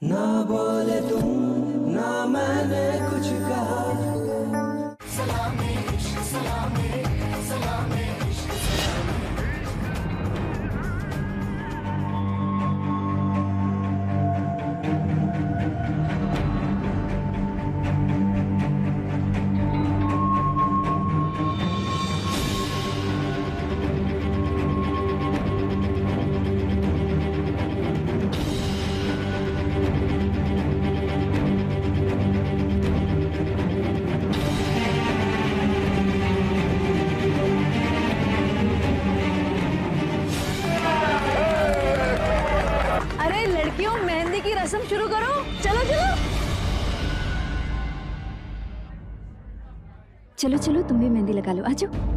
ना बोले तुम, ना मैंने कुछ कहा। सलामी इश्क, सलामी, सलामी इश्क, सलामी। अरे लड़कियों, मेहंदी की रस्म शुरू करो। चलो चलो चलो चलो, तुम भी मेहंदी लगा लो, आ जाओ।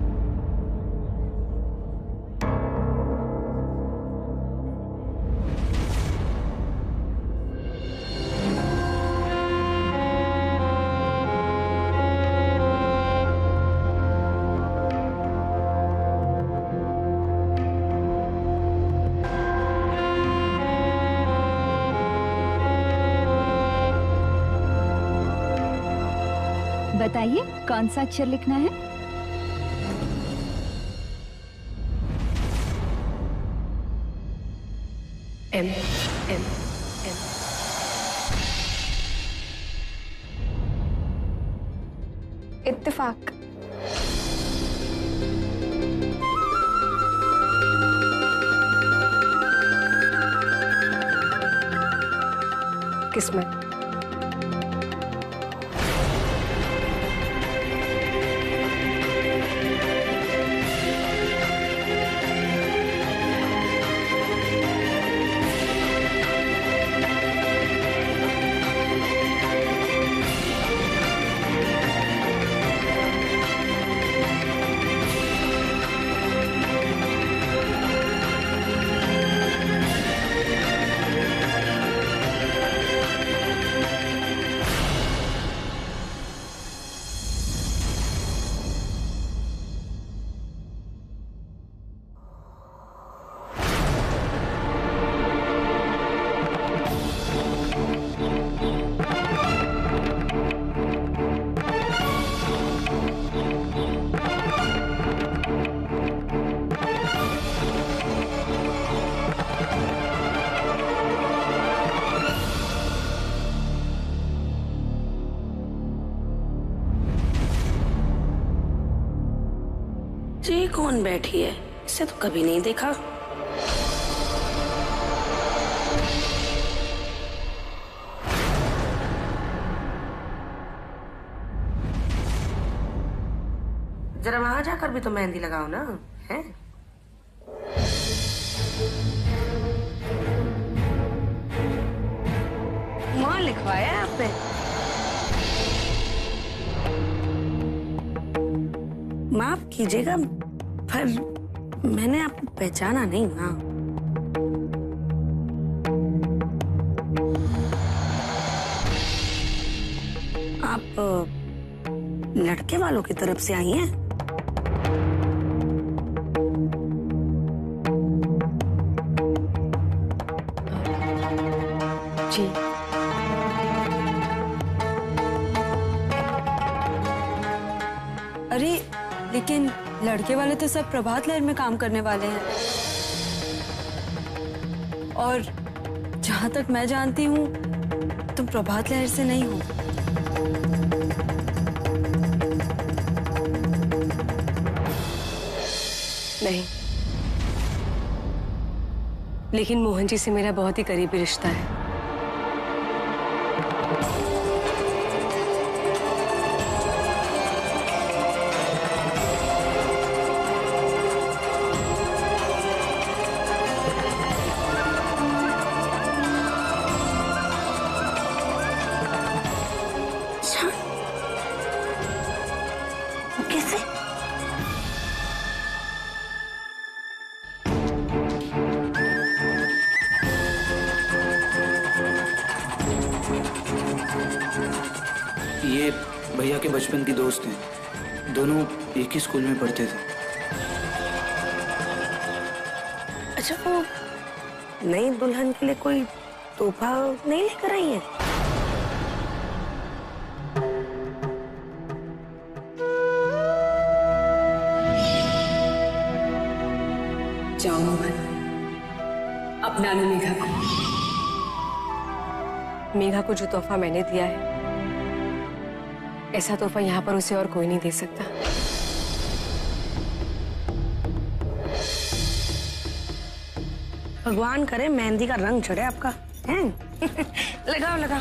बताइए कौन सा अक्षर लिखना है? M M M. इत्तेफाक। किस्मत। ये कौन बैठी है? इसे तो कभी नहीं देखा। जरा वहां जाकर भी तो मेहंदी लगाओ ना, है? वहां लिखवाया है आपने? माफ कीजिएगा, पर मैंने आपको पहचाना नहीं। हाँ, आप लड़के वालों की तरफ से आई हैं? जी। अरे लेकिन लड़के वाले तो सब प्रभात लहर में काम करने वाले हैं, और जहां तक मैं जानती हूँ तुम प्रभात लहर से नहीं हो। नहीं, लेकिन मोहन जी से मेरा बहुत ही करीबी रिश्ता है। कैसे? ये भैया के बचपन की दोस्त हैं, दोनों एक ही स्कूल में पढ़ते थे। अच्छा, वो नई दुल्हन के लिए कोई तोहफा नहीं लेकर आई है? जाओ मोहन, अपना लो मेघा को। मेघा को जो तोहफा मैंने दिया है, ऐसा तोहफा यहाँ पर उसे और कोई नहीं दे सकता। भगवान करे मेहंदी का रंग चढ़े आपका, हैं? लगाओ लगाओ।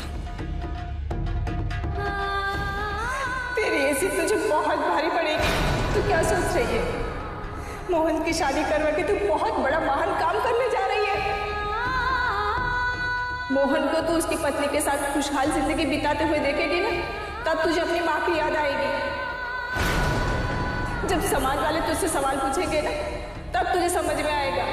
तेरी ऐसी तुझे बहुत भारी पड़ेगी। तू क्या सोच रही है? मोहन की शादी करवा के तू बहुत बड़ा महान काम करने जा रही है। मोहन को तू उसकी पत्नी के साथ खुशहाल जिंदगी बिताते हुए देखेगी ना, तब तुझे अपनी माँ की याद आएगी। जब समाज वाले तुझसे सवाल पूछेंगे ना, तब तुझे समझ में आएगा।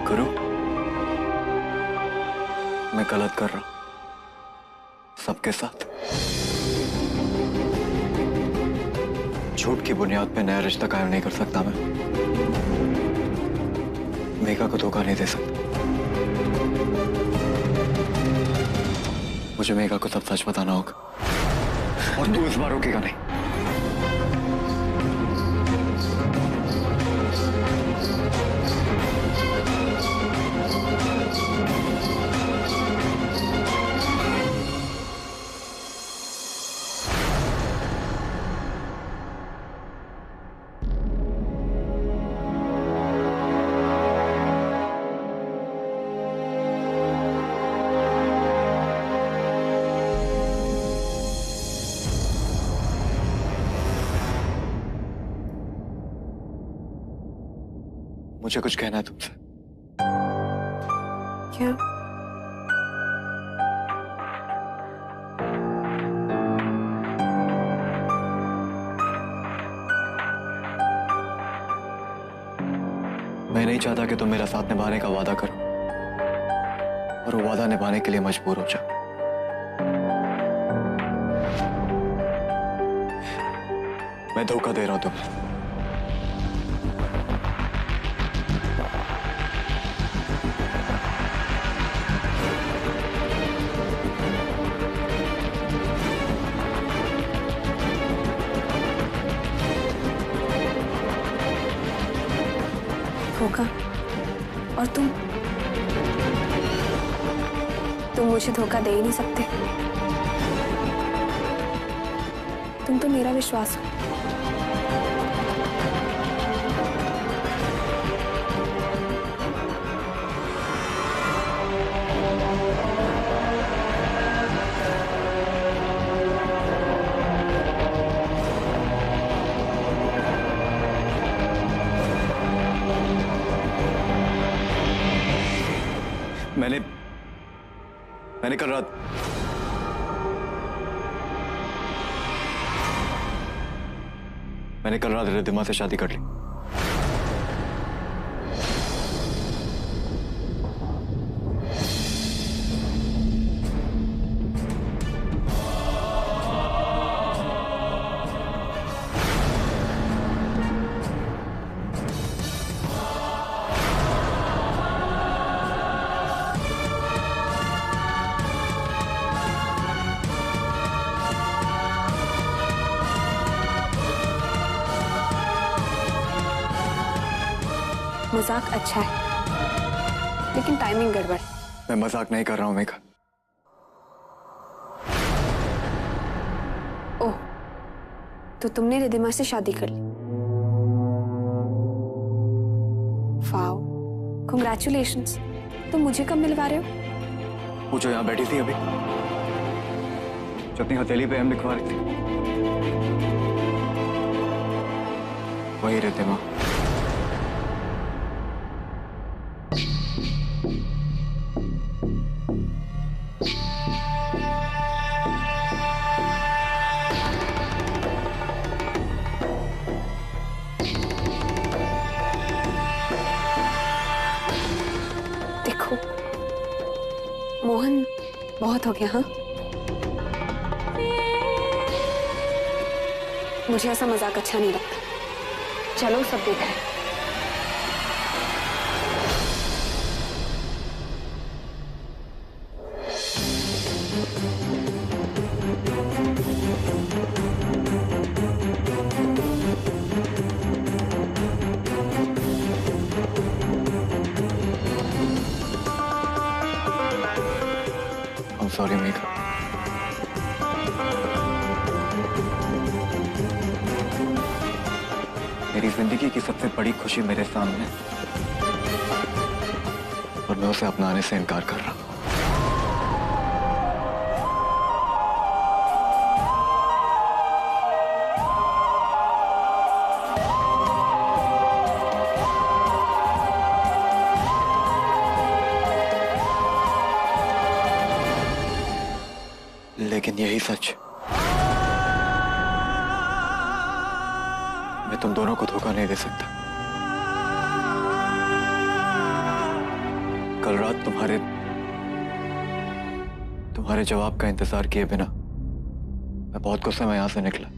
करो, मैं गलत कर रहा हूं सबके साथ। झूठ की बुनियाद पे नया रिश्ता कायम नहीं कर सकता मैं। मेघा को धोखा नहीं दे सकता। मुझे मेघा को सब सच बताना होगा और तू इस बार रोकेगा नहीं। मुझे कुछ कहना है तुमसे। क्या? मैं नहीं चाहता कि तुम मेरा साथ निभाने का वादा करो और वो वादा निभाने के लिए मजबूर हो जाओ। मैं धोखा दे रहा हूं तुम्हें। धोखा? और तुम मुझे धोखा दे ही नहीं सकते। तुम तो मेरा विश्वास हो। मैंने कल रात रिद्धिमा से शादी कर ली। मजाक अच्छा है, लेकिन टाइमिंग गड़बड़। मैं मजाक नहीं कर रहा हूँ मेघा। ओह, तो तुमने रिद्धिमा से शादी कर ली? Wow, congratulations. तुम मुझे कब मिलवा रहे हो? वो जो यहाँ बैठी थी अभी, जो अपनी हथेली पे एम लिखवा रही थी, वही रिद्धिमा। देखो मोहन, बहुत हो गया। हाँ, मुझे ऐसा मजाक अच्छा नहीं लगता। चलो सब देख रहे हैं। I'm sorry Megha. मेरी जिंदगी की सबसे बड़ी खुशी मेरे सामने, और मैं उसे अपनाने से इनकार कर रहा हूं। लेकिन यही सच, मैं तुम दोनों को धोखा नहीं दे सकता। कल रात तुम्हारे जवाब का इंतजार किए बिना मैं बहुत गुस्से में यहां से निकला।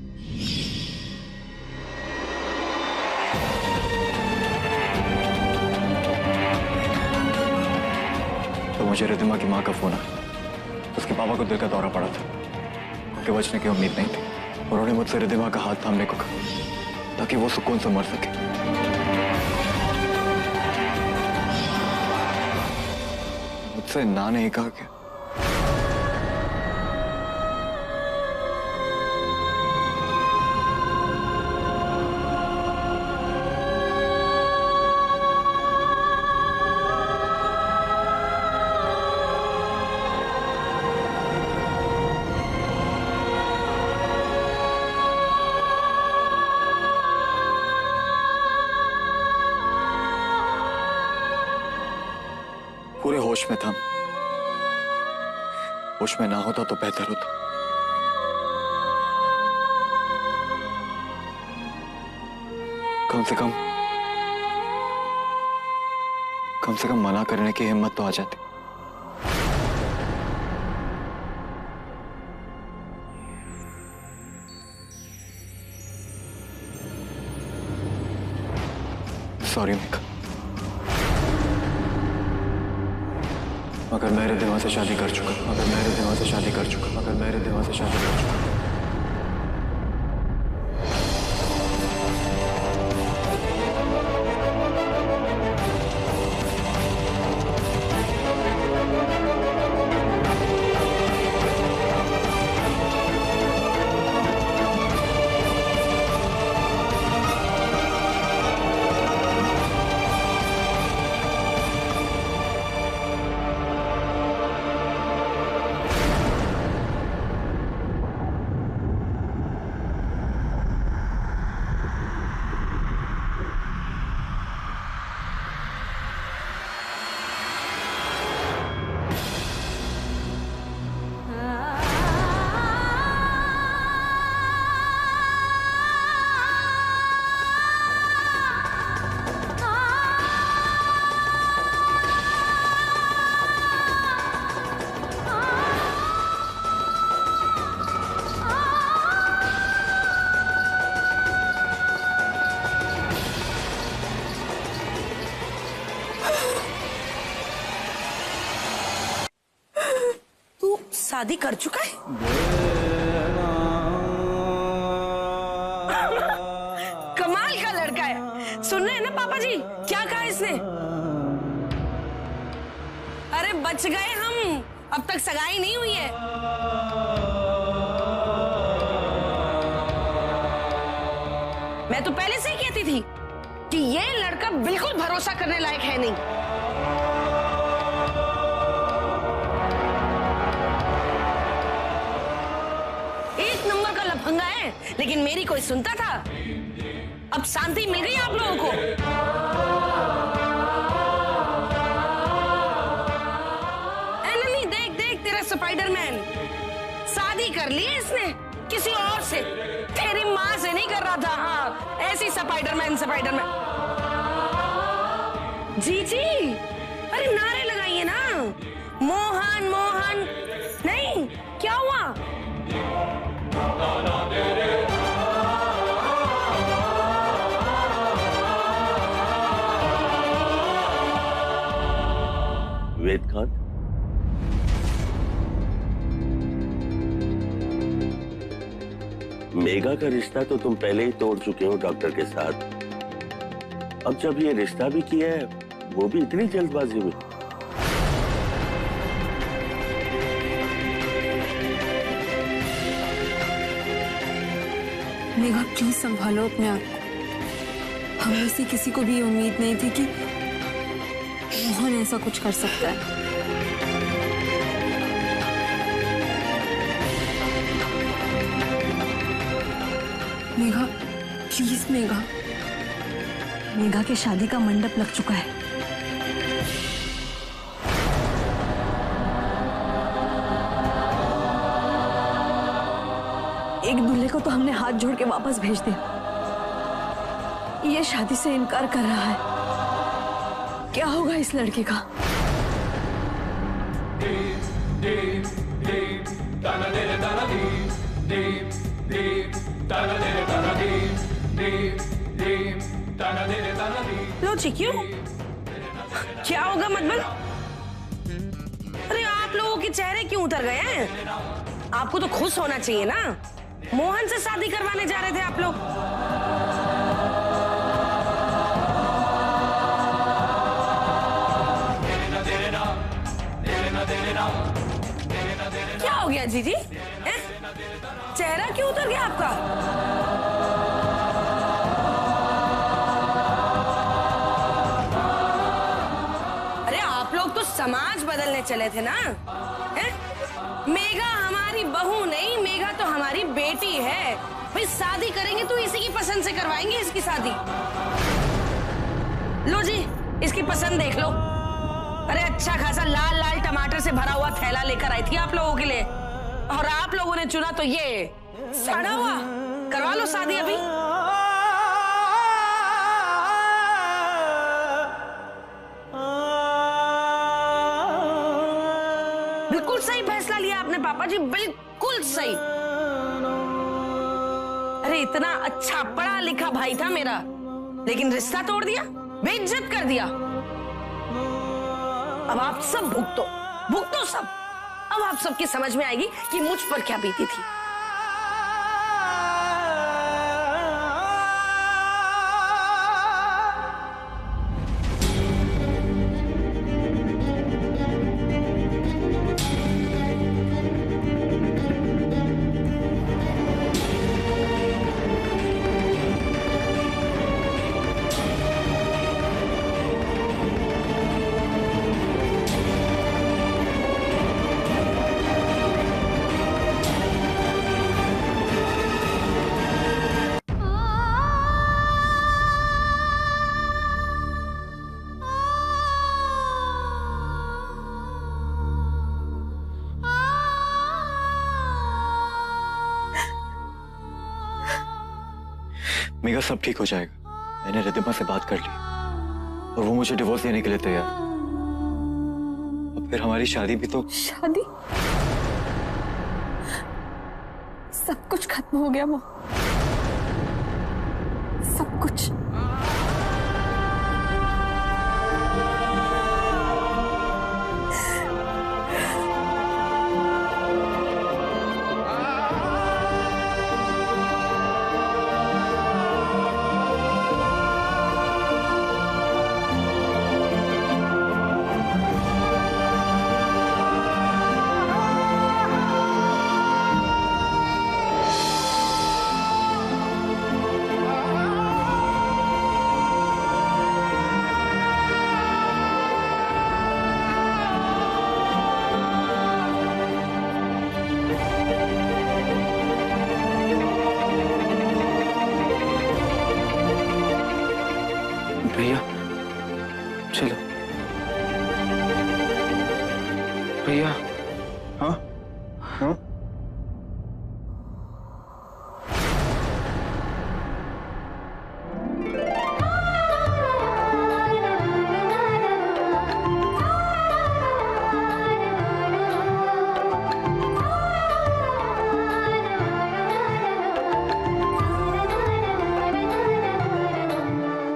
तो मुझे रिद्धिमा की मां का फोन आया। उसके पापा को दिल का दौरा पड़ा था, उनके बचने की उम्मीद नहीं थी। उन्होंने मुझसे रिद्धिमा का हाथ थामने को कहा ताकि वो सुकून से मर सके। मुझसे ना नहीं कहा क्या? पूरे होश में था। होश में ना होता तो बेहतर होता। कम से कम मना करने की हिम्मत तो आ जाती। सॉरी मेघा, मगर मैं रिद्धिमा से शादी कर चुका। शादी कर चुका है? कमाल का लड़का है। सुन रहे हैं ना पापा जी, क्या कहा इसने? बच गए हम, अब तक सगाई नहीं हुई है। मैं तो पहले से ही कहती थी कि ये लड़का बिल्कुल भरोसा करने लायक है नहीं। एक नंबर का लफंगा है, लेकिन मेरी कोई सुनता था? अब शांति मिल गई आप लोगों को? नन्ही, देख देख तेरा स्पाइडरमैन शादी कर ली है इसने किसी और से। तेरी माँ से नहीं कर रहा था। हाँ, ऐसी स्पाइडरमैन स्पाइडरमैन। जी जी, अरे नारे लगाइए ना, मोहन मोहन। नहीं, क्या हुआ? वेदकांत, मेघा का रिश्ता तो तुम पहले ही तोड़ चुके हो डॉक्टर के साथ। अब जब ये रिश्ता भी किया है, वो भी इतनी जल्दबाजी में। मेघा प्लीज संभालो अपने आप को। हम में से किसी को भी ये उम्मीद नहीं थी कि मोहन ऐसा कुछ कर सकता है। मेघा प्लीज, मेघा। मेघा के शादी का मंडप लग चुका है। एक दूल्हे को तो हमने हाथ जोड़ के वापस भेज दिया, ये शादी से इनकार कर रहा है। क्या होगा इस लड़के का? लो जी, क्यों? क्या होगा मतलब? अरे आप लोगों के चेहरे क्यों उतर गए हैं? आपको तो खुश होना चाहिए ना। मोहन से शादी करवाने जा रहे थे आप लोग। क्या हो गया जीजी? चेहरा क्यों उतर गया आपका? अरे आप लोग तो समाज बदलने चले थे ना। मेघा हमारी बहू नहीं, मेघा तो हमारी बेटी है। भाई शादी करेंगे तो इसी की पसंद से करवाएंगे इसकी शादी। लो जी, इसकी पसंद देख लो। अरे अच्छा खासा लाल लाल टमाटर से भरा हुआ थैला लेकर आई थी आप लोगों के लिए, और आप लोगों ने चुना तो ये सड़ा हुआ। करवा लो शादी अभी। बिल्कुल सही फैसला लिया आपने पापा जी, बिल्कुल सही। अरे इतना अच्छा पढ़ा लिखा भाई था मेरा, लेकिन रिश्ता तोड़ दिया, बेइज्जत कर दिया। अब आप सब भुगतो सब। अब आप सबकी समझ में आएगी कि मुझ पर क्या बीती थी। मेघा, सब ठीक हो जाएगा। मैंने रिद्धिमा से बात कर ली और वो मुझे डिवोर्स देने के लिए तैयार। अब फिर हमारी शादी भी तो। शादी? सब कुछ खत्म हो गया वो, सब कुछ। भैया हाँ हाँ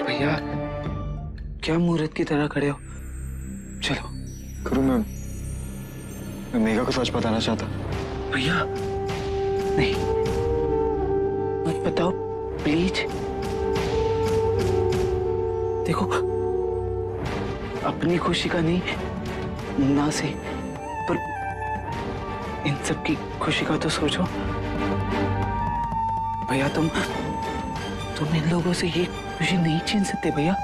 भैया क्या मुहूर्त की तरह खड़े हो? चलो। गुरु मैं मेघा को सच बताना चाहता। भैया नहीं, मत बताओ प्लीज। देखो, अपनी खुशी का नहीं ना से, पर इन सब की खुशी का तो सोचो। भैया तुम इन लोगों से ये खुशी नहीं छीन सकते भैया।